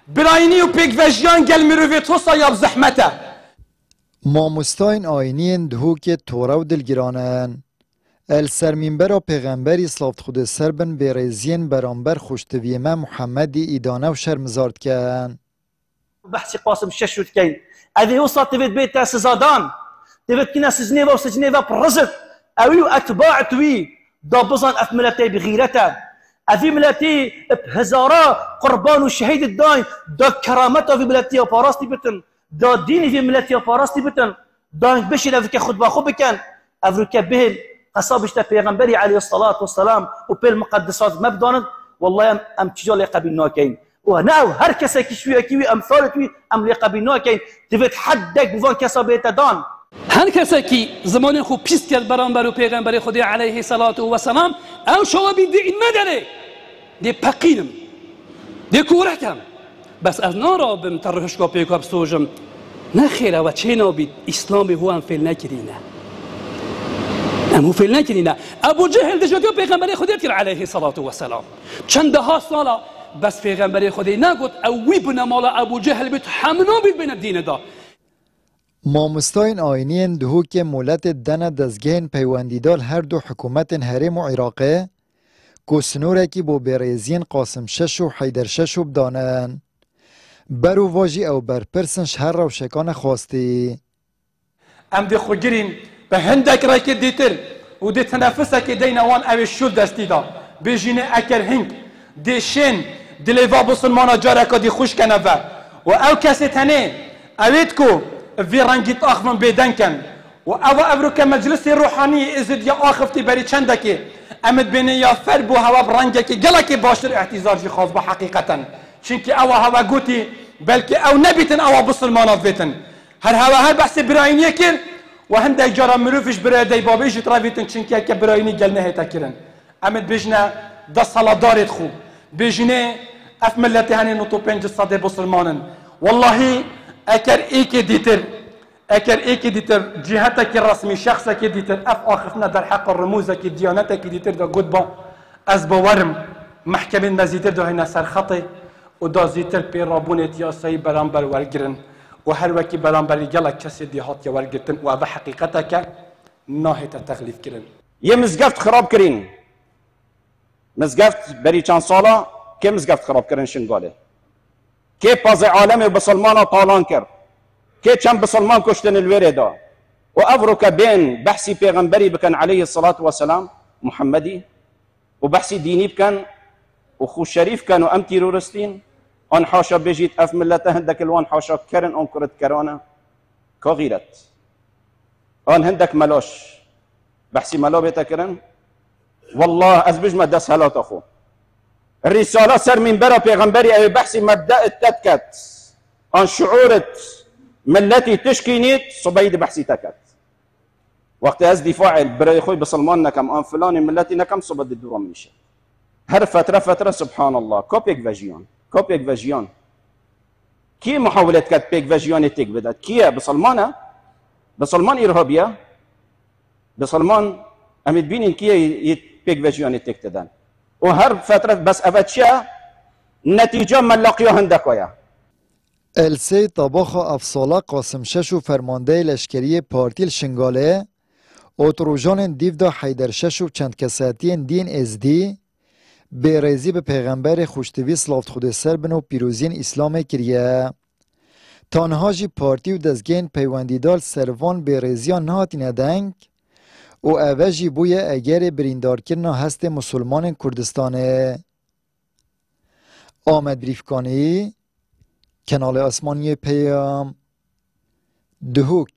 براینی و پیکوژیان گل مروفیت حسا یا بزحمته ماموستاین آینین دهو که تورا و دلگرانن السرمینبر و پیغمبری صلافت خود سربن بیریزین برانبر خوشتویمه محمدی ایدانه و شرمزارد کن بحثي قاسم ششوت كاين هذه وصلت تبيت بيت تاع سزادان تبيت كنا سجنيفا وسجنيفا برزت اوي اتباع توي دابزان اف ملاتي بغيرته افي ملاتي بهزارة قربان وشهيد الداين دا كرامته في ملاتي وباراستي بتن دا ديني في ملاتي وباراستي بتن دا بشي افريكا خطبه خو بكان افريكا بهل قصابش تا پیغمبري عليه الصلاه والسلام وبال مقدسات مبدان والله ام تجول قبلنا كاين وناو هر کسی که شویه کیوی امثال توی عملی قبینا که دوید حدک بوان کسا بیت دان هر کسی که زمان خوب پیست کرد برانبر و پیغمبر خدا علیه الصلاة و سلام او شما بید این نداره دی پقینم دی کورکم بس از نارا بم ترهشکا پیکا بسوجم نخیره و چه نابید اسلامی هو هم فیل نکرینه امو فیل نکرینه ابو جهل دجاتی و پیغمبر خدا کرد علیه الصلاة و سلام چنده ها سالا بس پیغمبر خدای نگفت اوی بنا مالا ابو جهل بیت همنا بیت بین الدین دا ماموستاین آینین دهو که مولت دن دزگین پیوندیدال هر دو حکومت هرم و عراقه کسنوره که بو بیریزین قاسم شش و حیدر شش و بدانن برو واجی او برپرسن شهر رو شکان خواستی ام دی خو گرین به هندک را که دیتر و دی تنفسه که دی نوان اوی شد دستی دا بیجینه اکر هنگ دی شن دلیوا بسلمانا جارکا دی خوش کنه و او کسی تنه اوید کو وی رنگیت آخفن بیدن کن و او افروکا مجلس روحانی ازد یا آخفتی بری چنده که امد بینه یا فر بو هوا برنگه که گله که باشتر احتیزار جی خواست با حقیقتا چونکه او هوا گوتی بلکه او نبیتن او بسلمانا بیتن هر بحث براینیه کن و هنده جارا مروفش برای دی بابیش تراویتن چونکه که براینی گل نهیتا کرن امد بجنه ده صلادارت خوب بجنه اف ملتي هاني نطو بنج الصدي بسلمانن والله اكر ايكي ديتر جهتك الرسمي شخصك ديتر اف اخفنا در حق الرموزك ديانتك ديتر دا قدبا از بورم محكمة نزيتر دا هنا سر خطي ودا زيتر بي رابونت يا سي برانبر ورگرن وهر وكي برانبر يجلك كسي دي هات يا ورگرتن وابا حقيقتك ناهيتا تغليف كرن يمزقفت خراب كرين مزقفت بري چند سالا که مزگفت خراب کردن شنگاله که پاز عالم بسلمان طالان کرد که چند بسلمان کشتن الوره دا و افرو که بین بحثی پیغمبری بکن علیه الصلاة والسلام محمدی و بحثی دینی بکن و خو شریف کن و ام تیرورستین آن حاشا بجید اف ملته هندک الوان حاشا کرن آن کرد کرانه که غیرت آن هندک ملاش بحثی ملا بیتا کرن والله از بجمع دست حالات اخو الرسالة سر من برا پیغمبري أي بحث مبدأ التكت عن شعورت ملتي تشكينيت صبيد بحثي تكت وقت از دفاع برای خوي بسلمان نكم آن فلان ملتي نكم صبد الدورة منشه هر فترة سبحان الله كوبيك فاجيان كي محاولة كت بيك فاجيان تيك بدأت كي بسلمان إرهابية بسلمان أمد بينين كي بيك فاجيان تيك تدان و هر فترة بس افتشا نتيجة من لقيا هندكويا السی طباخ افصاله قاسم شش و فرمانده لشکری پارتیل شنگاله اتروجان دیو دا حیدر شش و چند کساتی دین ازدی بیریزی به پیغمبر خوشتوی سلافت خود سربن و پیروزین اسلام کریه تانها جی پارتی و دزگین پیوندیدال سروان بیریزیان نهاتی ندنگ و اوجی بوی اگر بریندار کرنا هست مسلمان کردستانه آمد بریفکانی کانال آسمانی پیام دهوک